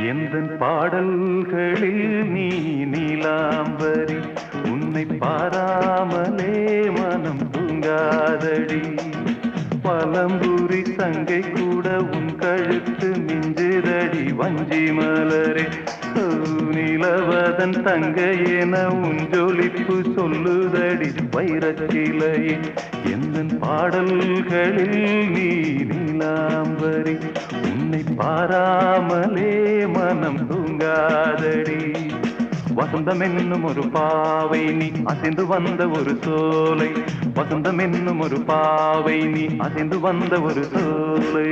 எந்தன் பாடல்களில் நீ நீலாம்பரி உன்னை பாராமலே மனம் தூங்காதடி பலம்புரி சங்கை கூட உன் கழுத்து மிஞ்சிரடி வஞ்சி மலரே நிலவதன் தங்கை என உன் ஜொலிப்பு சொல்லுதடி வைரச்சிலையே எந்தன் பாடல்களில் நீ நீலாம்பரி உன்னை பாராமலே மனம் தூங்காதடி வசந்தம் என்னும் ஒரு பாவை நீ அசைந்து வந்த ஒரு சோலை வசந்தம் என்னும் ஒரு பாவை நீ அசைந்து வந்த ஒரு சோலை